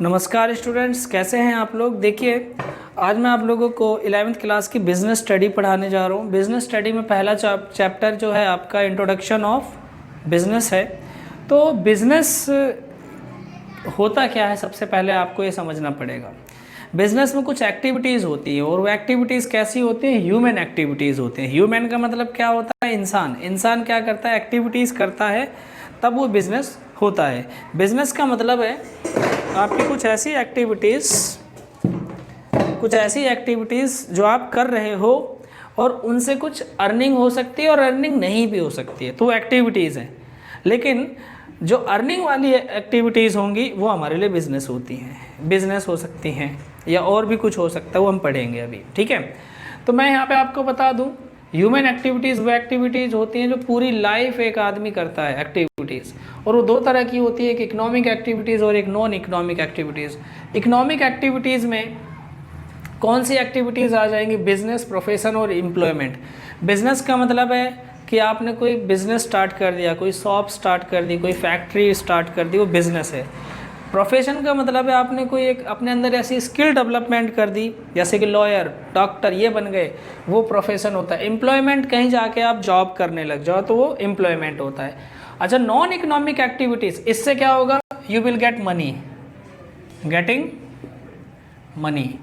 नमस्कार स्टूडेंट्स, कैसे हैं आप लोग। देखिए, आज मैं आप लोगों को 11वीं क्लास की बिज़नेस स्टडी पढ़ाने जा रहा हूँ। बिज़नेस स्टडी में पहला चैप्टर जो है आपका इंट्रोडक्शन ऑफ बिज़नेस है। तो बिज़नेस होता क्या है, सबसे पहले आपको ये समझना पड़ेगा। बिज़नेस में कुछ एक्टिविटीज़ होती है और वो एक्टिविटीज़ कैसी होती हैं, ह्यूमन एक्टिविटीज़ होती हैं। ह्यूमन का मतलब क्या होता है, इंसान क्या करता है, एक्टिविटीज़ करता है, तब वो बिज़नेस होता है। बिज़नेस का मतलब है आपकी कुछ ऐसी एक्टिविटीज़ जो आप कर रहे हो और उनसे कुछ अर्निंग हो सकती है और अर्निंग नहीं भी हो सकती है, तो एक्टिविटीज़ हैं। लेकिन जो अर्निंग वाली एक्टिविटीज़ होंगी वो हमारे लिए बिज़नेस होती हैं, बिज़नेस हो सकती हैं या और भी कुछ हो सकता है, वो हम पढ़ेंगे अभी, ठीक है। तो मैं यहाँ पे आपको बता दूँ, ह्यूमन एक्टिविटीज़ वो एक्टिविटीज़ होती हैं जो पूरी लाइफ एक आदमी करता है एक्टिविटीज़, और वो दो तरह की होती है, एक इकोनॉमिक एक्टिविटीज़ और एक non economic activities. Economic activities में कौन सी एक्टिविटीज़ आ जाएंगी, बिजनेस, प्रोफेशन और एम्प्लॉयमेंट। बिजनेस का मतलब है कि आपने कोई बिजनेस स्टार्ट कर दिया, कोई शॉप स्टार्ट कर दी, कोई फैक्ट्री स्टार्ट कर दी, वो बिजनेस है। प्रोफेशन का मतलब है आपने कोई एक अपने अंदर ऐसी स्किल डेवलपमेंट कर दी, जैसे कि लॉयर, डॉक्टर, ये बन गए, वो प्रोफेशन होता है। एम्प्लॉयमेंट, कहीं जाके आप जॉब करने लग जाओ तो वो एम्प्लॉयमेंट होता है। अच्छा, नॉन इकोनॉमिक एक्टिविटीज़, इससे क्या होगा, you will get money, getting money.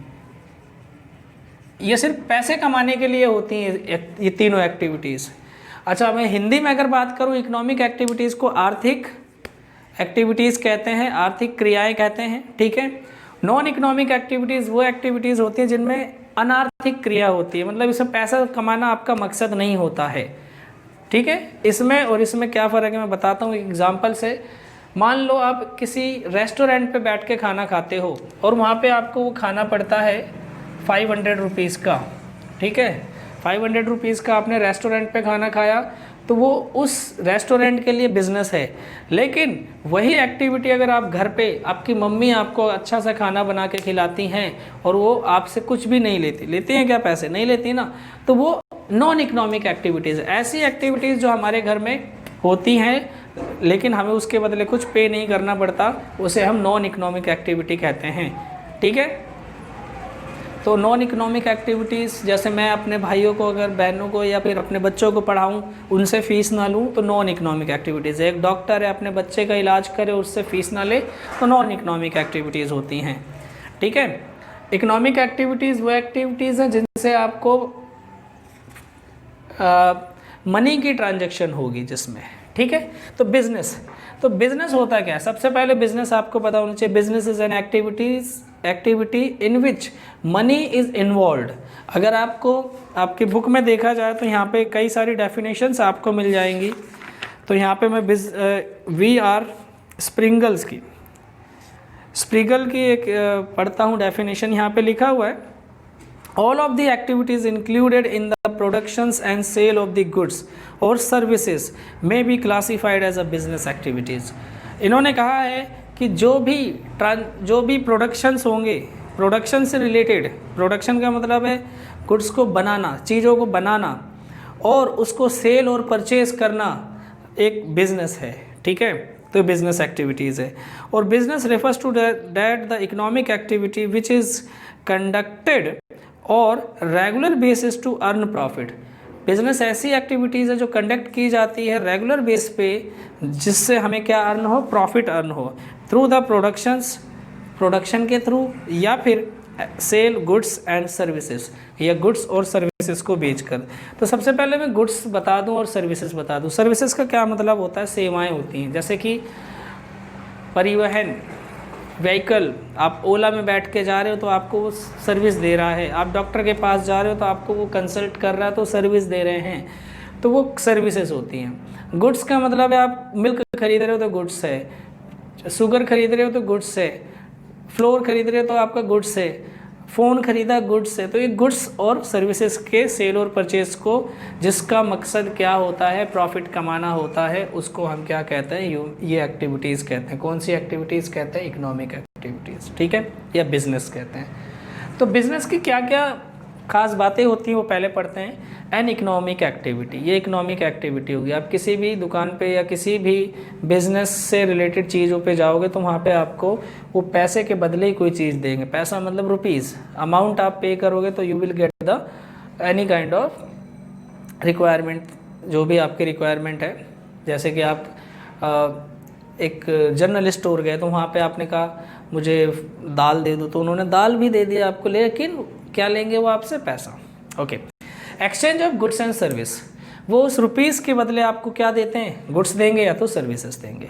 ये सिर्फ पैसे कमाने के लिए होती हैं ये तीनों एक्टिविटीज़। अच्छा, मैं हिंदी में अगर बात करूँ, इकोनॉमिक एक्टिविटीज़ को आर्थिक एक्टिविटीज़ कहते हैं, आर्थिक क्रियाएं कहते हैं, ठीक है। नॉन इकोनॉमिक एक्टिविटीज़ वो एक्टिविटीज़ होती हैं जिनमें अनार्थिक क्रिया होती है, मतलब इसमें पैसा कमाना आपका मकसद नहीं होता है, ठीक है। इसमें और इसमें क्या फ़र्क है मैं बताता हूँ एक एग्जांपल से। मान लो आप किसी रेस्टोरेंट पे बैठ के खाना खाते हो और वहाँ पे आपको वो खाना पड़ता है 500 रुपीज़ का, ठीक है। 500 रुपीज़ का आपने रेस्टोरेंट पे खाना खाया तो वो उस रेस्टोरेंट के लिए बिज़नेस है। लेकिन वही एक्टिविटी अगर आप घर पे, आपकी मम्मी आपको अच्छा सा खाना बना के खिलाती हैं और वो आपसे कुछ भी नहीं लेती हैं क्या, पैसे नहीं लेती ना, तो वो नॉन इकोनॉमिक एक्टिविटीज़। ऐसी एक्टिविटीज़ जो हमारे घर में होती हैं लेकिन हमें उसके बदले कुछ पे नहीं करना पड़ता, उसे हम नॉन इकोनॉमिक एक्टिविटी कहते हैं, ठीक है। तो नॉन इकोनॉमिक एक्टिविटीज़, जैसे मैं अपने भाइयों को, अगर बहनों को या फिर अपने बच्चों को पढ़ाऊँ, उनसे फ़ीस ना लूँ, तो नॉन इकोनॉमिक एक्टिविटीज़ है। एक डॉक्टर है, अपने बच्चे का इलाज करे, उससे फ़ीस ना ले, तो नॉन इकोनॉमिक एक्टिविटीज़ होती हैं, ठीक है। इकोनॉमिक एक्टिविटीज़ वो एक्टिविटीज़ हैं जिनसे आपको मनी की ट्रांजैक्शन होगी जिसमें, ठीक है। तो बिज़नेस होता क्या है, सबसे पहले बिज़नेस आपको पता होना चाहिए। Business is an activity in which money is involved. अगर आपको आपकी बुक में देखा जाए तो यहाँ पे कई सारी डेफिनेशंस आपको मिल जाएंगी। तो यहाँ पे मैं वी आर स्प्रिंगल की एक पढ़ता हूँ डेफिनेशन। यहाँ पे लिखा हुआ है, all of the activities included in the productions and sale of the goods or services may be classified as a business activities। इन्होंने कहा है कि जो भी प्रोडक्शंस होंगे, प्रोडक्शन से रिलेटेड, प्रोडक्शन का मतलब है गुड्स को बनाना, चीज़ों को बनाना और उसको सेल और परचेज करना एक बिजनेस है, ठीक है। तो बिजनेस एक्टिविटीज़ है। और business refers to that the economic activity which is conducted और regular basis to earn profit. Business ऐसी एक्टिविटीज़ है जो कंडक्ट की जाती है रेगुलर बेस पे, जिससे हमें क्या अर्न हो, प्रॉफिट अर्न हो, थ्रू द प्रोडक्शन के थ्रू, या फिर सेल गुड्स एंड सर्विसेज, या गुड्स और सर्विसेज को बेचकर। तो सबसे पहले मैं गुड्स बता दूं और सर्विसेज बता दूं। सर्विसेज का क्या मतलब होता है, सेवाएं होती हैं, जैसे कि परिवहन, व्हीकल, आप ओला में बैठ के जा रहे हो तो आपको वो सर्विस दे रहा है, आप डॉक्टर के पास जा रहे हो तो आपको वो कंसल्ट कर रहा है तो सर्विस दे रहे हैं, तो वो सर्विसेज होती हैं। गुड्स का मतलब है आप मिल्क खरीद रहे हो तो गुड्स है, शुगर खरीद रहे हो तो गुड्स है, फ्लोर खरीद रहे हो तो आपका गुड्स है, फ़ोन खरीदा गुड्स है। तो ये गुड्स और सर्विसेज के सेल और परचेज को, जिसका मकसद क्या होता है, प्रॉफिट कमाना होता है, उसको हम क्या कहते हैं, ये एक्टिविटीज़ कहते हैं। कौन सी एक्टिविटीज़ कहते हैं, इकोनॉमिक एक्टिविटीज़, ठीक है, या बिजनेस कहते हैं। तो बिजनेस की क्या क्या खास बातें होती हैं वो पहले पढ़ते हैं। एन इकोनॉमिक एक्टिविटी, ये इकोनॉमिक एक्टिविटी होगी। आप किसी भी दुकान पे या किसी भी बिजनेस से रिलेटेड चीज़ों पे जाओगे तो वहाँ पे आपको वो पैसे के बदले ही कोई चीज़ देंगे। पैसा मतलब रुपीज़, अमाउंट आप पे करोगे तो you will get the any kind of requirement, जो भी आपकी रिक्वायरमेंट है। जैसे कि आप एक जनरल स्टोर गए तो वहाँ पे आपने कहा मुझे दाल दे दो, तो उन्होंने दाल भी दे दिया आपको, लेकिन क्या लेंगे वो आपसे? पैसा। Okay. Exchange of goods and service, वो उस रुपीज़ के बदले आपको क्या देते हैं? गुड्स देंगे या तो सर्विसेज देंगे।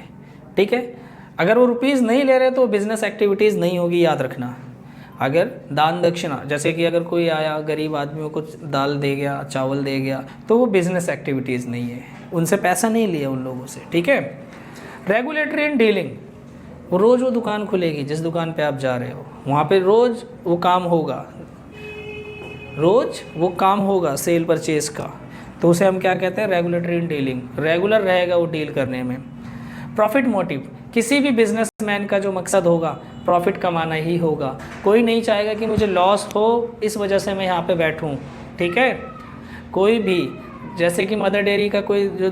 ठीक है, अगर वो रुपीज़ नहीं ले रहे तो बिजनेस एक्टिविटीज़ नहीं होगी, याद रखना। अगर दान दक्षिणा, जैसे कि अगर कोई आया गरीब आदमियों को दाल दे गया, चावल दे गया, तो वो बिजनेस एक्टिविटीज़ नहीं है, उनसे पैसा नहीं लिया उन लोगों से। ठीक है। रेगुलेटरी एंड डीलिंग, वो रोज़ वो दुकान खुलेगी जिस दुकान पे आप जा रहे हो, वहाँ पे रोज़ वो काम होगा, रोज़ वो काम होगा सेल परचेज का, तो उसे हम क्या कहते हैं? Regulatory and dealing. रेगुलर रहेगा वो डील करने में। प्रॉफिट मोटिव, किसी भी बिजनेसमैन का जो मकसद होगा प्रॉफिट कमाना ही होगा। कोई नहीं चाहेगा कि मुझे लॉस हो इस वजह से मैं यहाँ पे बैठूँ। ठीक है। कोई भी, जैसे कि मदर डेयरी का कोई जो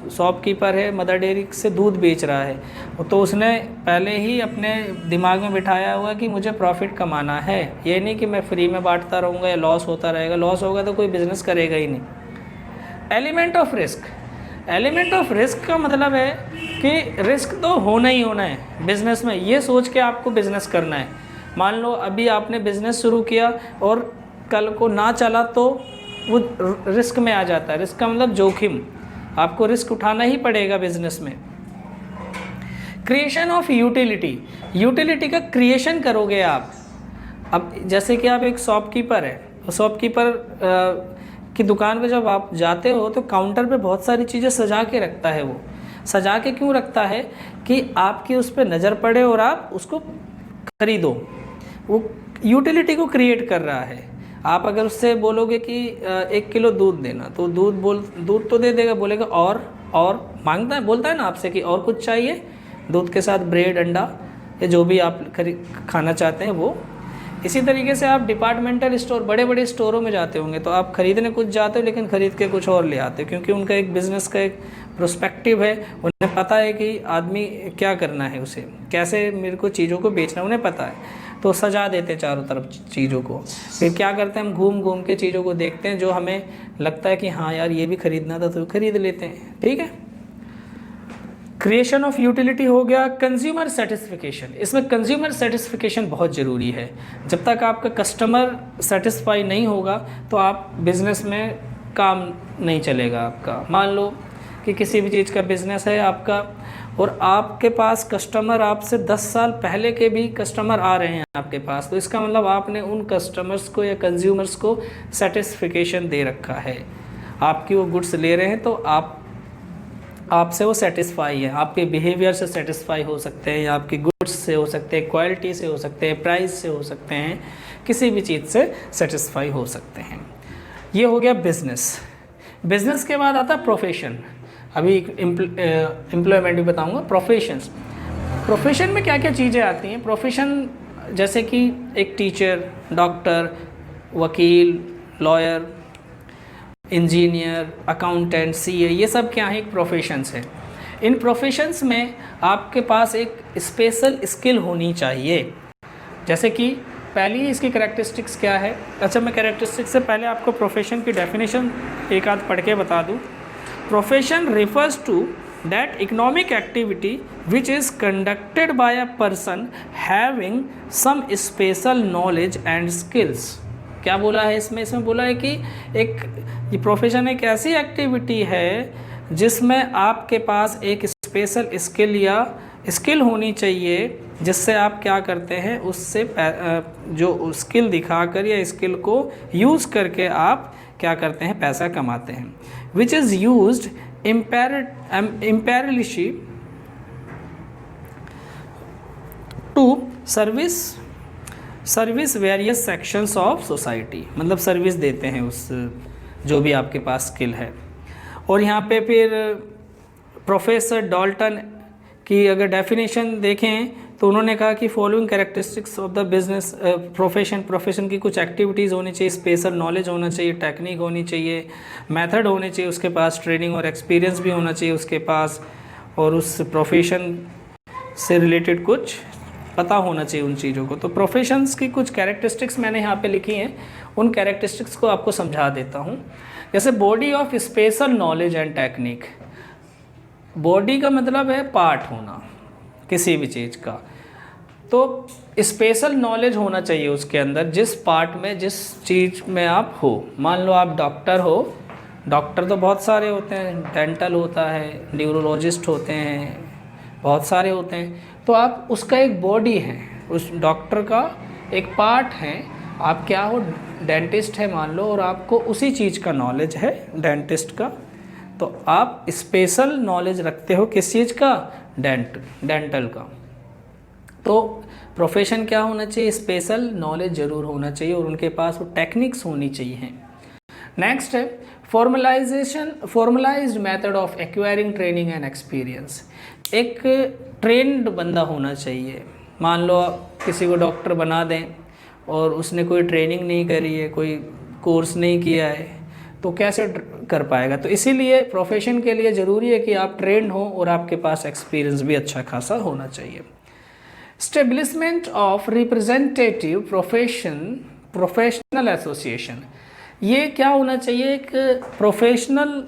शॉपकीपर है, मदर डेयरी से दूध बेच रहा है, तो उसने पहले ही अपने दिमाग में बिठाया हुआ कि मुझे प्रॉफिट कमाना है, ये नहीं कि मैं फ्री में बांटता रहूँगा या लॉस होता रहेगा। लॉस होगा तो कोई बिज़नेस करेगा ही नहीं। Element of risk, element of risk का मतलब है कि रिस्क तो होना ही होना है बिज़नेस में, ये सोच के आपको बिज़नेस करना है। मान लो अभी आपने बिज़नेस शुरू किया और कल को ना चला तो वो रिस्क में आ जाता है। रिस्क का मतलब जोखिम, आपको रिस्क उठाना ही पड़ेगा बिजनेस में। क्रिएशन ऑफ यूटिलिटी, यूटिलिटी का क्रिएशन करोगे आप। अब जैसे कि आप एक शॉपकीपर है, शॉपकीपर की दुकान पे जब आप जाते हो तो काउंटर पे बहुत सारी चीज़ें सजा के रखता है। वो सजा के क्यों रखता है? कि आपकी उस पर नज़र पड़े और आप उसको खरीदो। वो यूटिलिटी को क्रिएट कर रहा है। आप अगर उससे बोलोगे कि 1 किलो दूध देना, तो दूध तो दे देगा, बोलेगा और मांगता है, बोलता है ना आपसे कि और कुछ चाहिए, दूध के साथ ब्रेड, अंडा या जो भी आप खाना चाहते हैं वो। इसी तरीके से आप डिपार्टमेंटल स्टोर, बड़े बड़े स्टोरों में जाते होंगे तो आप खरीदने कुछ जाते हो लेकिन खरीद के कुछ और ले आते हो, क्योंकि उनका एक बिज़नेस का एक प्रोस्पेक्टिव है। उन्हें पता है कि आदमी क्या करना है, उसे कैसे मेरे को चीज़ों को बेचना, उन्हें पता है। तो सजा देते चारों तरफ चीज़ों को। फिर क्या करते हैं, हम घूम घूम के चीज़ों को देखते हैं जो हमें लगता है कि हाँ यार ये भी खरीदना था तो खरीद लेते हैं। ठीक है। क्रिएशन ऑफ यूटिलिटी हो गया। कंज्यूमर सेटिस्फिकेशन, इसमें कंज्यूमर सेटिस्फिकेशन बहुत ज़रूरी है। जब तक आपका कस्टमर सेटिस्फाई नहीं होगा तो आप बिज़नेस में काम नहीं चलेगा आपका। मान लो कि किसी भी चीज़ का बिज़नेस है आपका और आपके पास कस्टमर, आपसे 10 साल पहले के भी कस्टमर आ रहे हैं आपके पास, तो इसका मतलब आपने उन कस्टमर्स को या कंज्यूमर्स को सेटिस्फिकेशन दे रखा है। आपकी वो गुड्स ले रहे हैं तो आपसे वो सेटिस्फाई है, आपके बिहेवियर से सेटिस्फाई हो सकते हैं, या आपकी गुड्स से हो सकते हैं, क्वालिटी से हो सकते हैं, प्राइस से हो सकते हैं, किसी भी चीज़ से सेटिस्फाई हो सकते हैं। ये हो गया बिज़नेस। बिज़नेस के बाद आता प्रोफेशन। अभी एम्प्लॉयमेंट भी बताऊंगा। प्रोफेशन में क्या क्या चीज़ें आती हैं। प्रोफेशन जैसे कि एक टीचर, डॉक्टर, वकील, लॉयर, इंजीनियर, अकाउंटेंट, सीए, ये सब क्या है, एक प्रोफेशंस है। इन प्रोफेशंस में आपके पास एक स्पेशल स्किल होनी चाहिए। जैसे कि पहली इसकी कैरेक्टरिस्टिक्स क्या है। अच्छा, मैं कैरेक्टरिस्टिक्स से पहले आपको प्रोफेशन की डेफिनेशन एक आध पढ़ के बता दूँ। Profession refers to that economic activity which is conducted by a person having some special knowledge and skills। क्या बोला है इसमें बोला है कि ये प्रोफेशन एक ऐसी एक्टिविटी है जिसमें आपके पास एक स्पेशल स्किल या स्किल होनी चाहिए, जिससे आप क्या करते हैं, उससे जो स्किल दिखाकर या स्किल को यूज़ करके आप क्या करते हैं, पैसा कमाते हैं। Which is used impartially to service various sections of society, मतलब सर्विस देते हैं उस जो भी आपके पास स्किल है। और यहाँ पे फिर प्रोफेसर डॉल्टन की अगर डेफिनेशन देखें तो उन्होंने कहा कि following characteristics of the business profession की कुछ एक्टिविटीज़ होनी चाहिए, स्पेशल नॉलेज होना चाहिए, टेक्निक होनी चाहिए, मेथड होने चाहिए उसके पास, ट्रेनिंग और एक्सपीरियंस भी होना चाहिए उसके पास, और उस प्रोफेशन से रिलेटेड कुछ पता होना चाहिए उन चीज़ों को। तो प्रोफेशंस की कुछ कैरेक्टरिस्टिक्स मैंने यहाँ पे लिखी हैं, उन कैरेक्टरिस्टिक्स को आपको समझा देता हूँ। जैसे body of special knowledge and technique. Body का मतलब है पार्ट होना किसी भी चीज़ का, तो स्पेशल नॉलेज होना चाहिए उसके अंदर, जिस पार्ट में, जिस चीज़ में आप हो। मान लो आप डॉक्टर हो, डॉक्टर तो बहुत सारे होते हैं, डेंटल होता है, न्यूरोलॉजिस्ट होते हैं, बहुत सारे होते हैं, तो आप उसका एक बॉडी है, उस डॉक्टर का एक पार्ट है। आप क्या हो, डेंटिस्ट है मान लो, और आपको उसी चीज़ का नॉलेज है डेंटिस्ट का, तो आप स्पेशल नॉलेज रखते हो किस चीज़ का, डेंटल का। तो प्रोफेशन क्या होना चाहिए, स्पेशल नॉलेज ज़रूर होना चाहिए, और उनके पास वो टेक्निक्स होनी चाहिए। नेक्स्ट है formalised method of acquiring training and experience. एक ट्रेंड बंदा होना चाहिए। मान लो किसी को डॉक्टर बना दें और उसने कोई ट्रेनिंग नहीं करी है, कोई कोर्स नहीं किया है, तो कैसे कर पाएगा। तो इसीलिए प्रोफेशन के लिए ज़रूरी है कि आप ट्रेंड हो और आपके पास एक्सपीरियंस भी अच्छा खासा होना चाहिए। Establishment of representative professional association. ये क्या होना चाहिए, एक प्रोफेशनल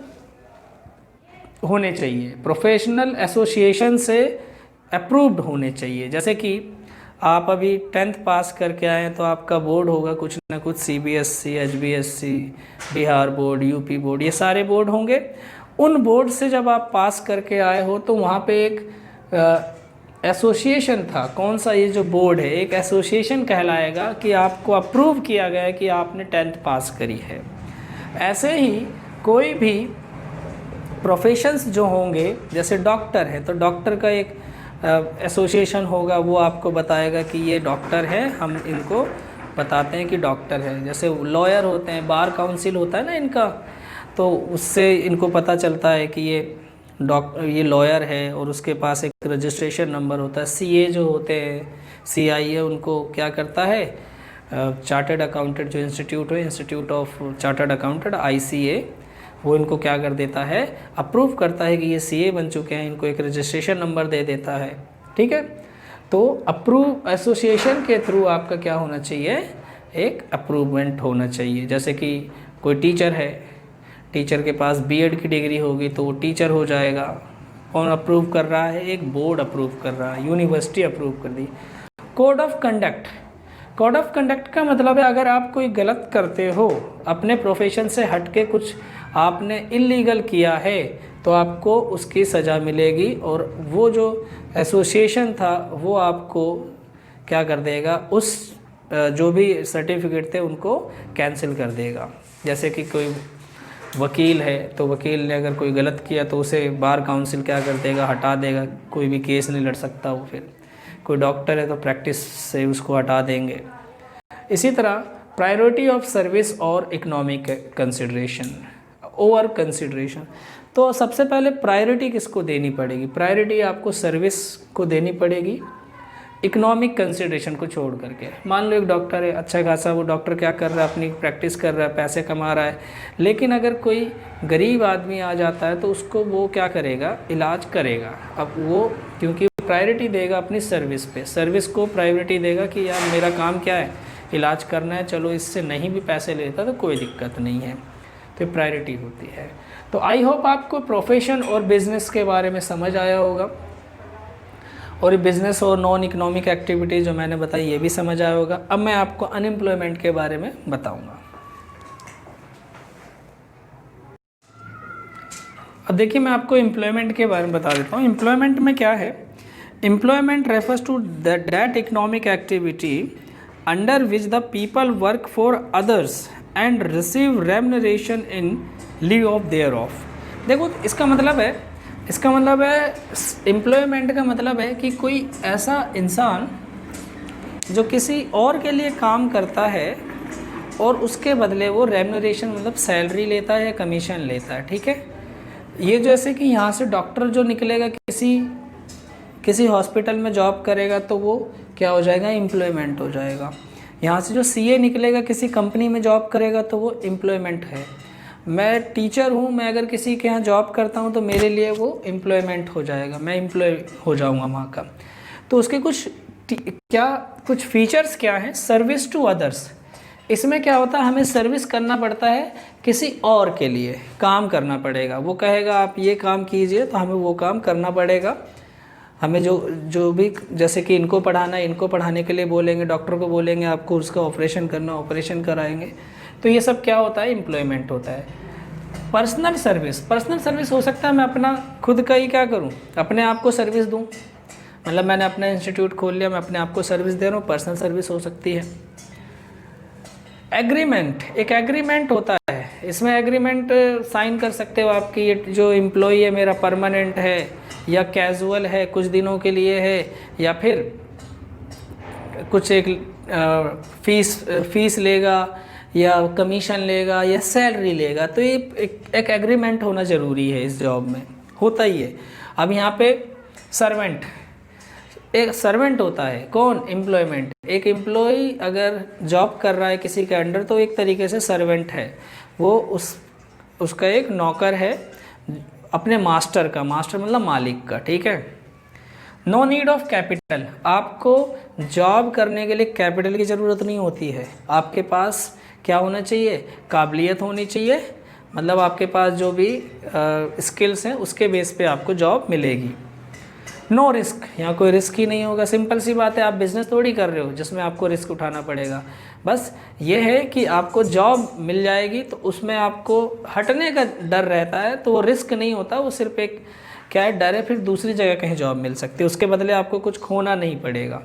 होने चाहिए, प्रोफेशनल एसोसिएशन से अप्रूव्ड होने चाहिए। जैसे कि आप अभी 10th पास करके आए तो आपका बोर्ड होगा कुछ ना कुछ, CBSC, HBSC, Bihar board, UP board, ये सारे बोर्ड होंगे। उन बोर्ड से जब आप पास करके आए हो तो वहाँ पे एक एसोसिएशन था। कौन सा, ये जो बोर्ड है एक एसोसिएशन कहलाएगा कि आपको अप्रूव किया गया है कि आपने 10th पास करी है। ऐसे ही कोई भी प्रोफेशंस जो होंगे, जैसे डॉक्टर है तो डॉक्टर का एक एसोसिएशन होगा, वो आपको बताएगा कि ये डॉक्टर है, हम इनको बताते हैं कि डॉक्टर है। जैसे लॉयर होते हैं, बार काउंसिल होता है ना इनका, तो उससे इनको पता चलता है कि ये लॉयर है, और उसके पास एक रजिस्ट्रेशन नंबर होता है। CA जो होते हैं, CIA, उनको क्या करता है, चार्टर्ड अकाउंटेंट जो इंस्टीट्यूट है, institute of chartered accountant, ICA, वो इनको क्या कर देता है, अप्रूव करता है कि ये CA बन चुके हैं, इनको एक रजिस्ट्रेशन नंबर दे देता है। ठीक है, तो अप्रूव एसोसिएशन के थ्रू आपका क्या होना चाहिए, एक अप्रूवमेंट होना चाहिए। जैसे कि कोई टीचर है, टीचर के पास B.Ed की डिग्री होगी तो वो टीचर हो जाएगा। कौन अप्रूव कर रहा है, एक बोर्ड अप्रूव कर रहा है, यूनिवर्सिटी अप्रूव कर दी। Code of conduct. Code of conduct का मतलब है अगर आप कोई गलत करते हो, अपने प्रोफेशन से हट के कुछ आपने इलीगल किया है, तो आपको उसकी सज़ा मिलेगी, और वो जो एसोसिएशन था वो आपको क्या कर देगा, उस जो भी सर्टिफिकेट थे उनको कैंसिल कर देगा। जैसे कि कोई वकील है तो वकील ने अगर कोई गलत किया तो उसे बार काउंसिल क्या कर देगा, हटा देगा, कोई भी केस नहीं लड़ सकता वो। फिर कोई डॉक्टर है तो प्रैक्टिस से उसको हटा देंगे। इसी तरह प्रायोरिटी ऑफ सर्विस और इकोनॉमिक कंसिडरेशन, ओवर कंसिडरेशन। तो सबसे पहले प्रायोरिटी किसको देनी पड़ेगी, प्रायोरिटी आपको सर्विस को देनी पड़ेगी, इकोनॉमिक कंसिडरेशन को छोड़ करके। मान लो एक डॉक्टर है, अच्छा खासा वो डॉक्टर क्या कर रहा है, अपनी प्रैक्टिस कर रहा है, पैसे कमा रहा है, लेकिन अगर कोई गरीब आदमी आ जाता है तो उसको वो क्या करेगा, इलाज करेगा। अब वो क्योंकि प्रायोरिटी देगा अपनी सर्विस पे, सर्विस को प्रायोरिटी देगा कि यार मेरा काम क्या है, इलाज करना है, चलो इससे नहीं भी पैसे लेता तो कोई दिक्कत नहीं है, तो प्रायोरिटी होती है। तो आई होप आपको प्रोफेशन और बिज़नेस के बारे में समझ आया होगा, और बिज़नेस और नॉन इकोनॉमिक एक्टिविटी जो मैंने बताई ये भी समझ आया होगा। अब मैं आपको अनएम्प्लॉयमेंट के बारे में बताऊंगा। अब देखिए मैं आपको एम्प्लॉयमेंट के बारे में बता देता हूँ। एम्प्लॉयमेंट में क्या है, employment refers to that economic activity under which the people work for others and receive remuneration in lieu of their off. देखो इसका मतलब है एम्प्लॉयमेंट का मतलब है कि कोई ऐसा इंसान जो किसी और के लिए काम करता है और उसके बदले वो रेम्यूनरेशन मतलब सैलरी लेता है या कमीशन लेता है। ठीक है, ये जैसे कि यहाँ से डॉक्टर जो निकलेगा किसी हॉस्पिटल में जॉब करेगा तो वो क्या हो जाएगा, एम्प्लॉयमेंट हो जाएगा। यहाँ से जो सीए निकलेगा किसी कंपनी में जॉब करेगा तो वो एम्प्लॉयमेंट है। मैं टीचर हूँ, मैं अगर किसी के यहाँ जॉब करता हूँ तो मेरे लिए वो एम्प्लॉयमेंट हो जाएगा, मैं एम्प्लॉय हो जाऊँगा वहाँ का। तो उसके कुछ फीचर्स क्या हैं, सर्विस टू अदर्स। इसमें क्या होता है, हमें सर्विस करना पड़ता है किसी और के लिए, काम करना पड़ेगा। वो कहेगा आप ये काम कीजिए तो हमें वो काम करना पड़ेगा। हमें जो भी, जैसे कि इनको पढ़ाना है, इनको पढ़ाने के लिए बोलेंगे, डॉक्टर को बोलेंगे आपको उसका ऑपरेशन करना, ऑपरेशन कराएंगे। तो ये सब क्या होता है, एम्प्लॉयमेंट होता है। पर्सनल सर्विस हो सकता है मैं अपना खुद का ही क्या करूँ, अपने आप को सर्विस दूँ। मतलब मैंने अपना इंस्टीट्यूट खोल लिया, मैं अपने आप को सर्विस दे रहा हूँ, पर्सनल सर्विस हो सकती है। एग्रीमेंट, एक एग्रीमेंट होता है, इसमें एग्रीमेंट साइन कर सकते हो आपकी, ये जो एम्प्लॉई है मेरा परमानेंट है या कैजुअल है, कुछ दिनों के लिए है, या फिर कुछ एक फीस लेगा या कमीशन लेगा या सैलरी लेगा। तो ये एक एग्रीमेंट होना ज़रूरी है, इस जॉब में होता ही है। अब यहाँ पे सर्वेंट, एक सर्वेंट होता है, कौन, एम्प्लॉयमेंट। एक एम्प्लॉय अगर जॉब कर रहा है किसी के अंडर तो एक तरीके से सर्वेंट है, वो उसका एक नौकर है अपने मास्टर का, मास्टर मतलब मालिक का, ठीक है। नो नीड ऑफ कैपिटल, आपको जॉब करने के लिए कैपिटल की ज़रूरत नहीं होती है। आपके पास क्या होना चाहिए, काबिलियत होनी चाहिए, मतलब आपके पास जो भी स्किल्स हैं उसके बेस पे आपको जॉब मिलेगी। नो रिस्क, यहाँ कोई रिस्क ही नहीं होगा। सिंपल सी बात है, आप बिज़नेस थोड़ी कर रहे हो जिसमें आपको रिस्क उठाना पड़ेगा। बस ये है कि आपको जॉब मिल जाएगी तो उसमें आपको हटने का डर रहता है, तो वो रिस्क नहीं होता, वो सिर्फ एक क्या है, डर है, फिर दूसरी जगह कहीं जॉब मिल सकती है, उसके बदले आपको कुछ खोना नहीं पड़ेगा।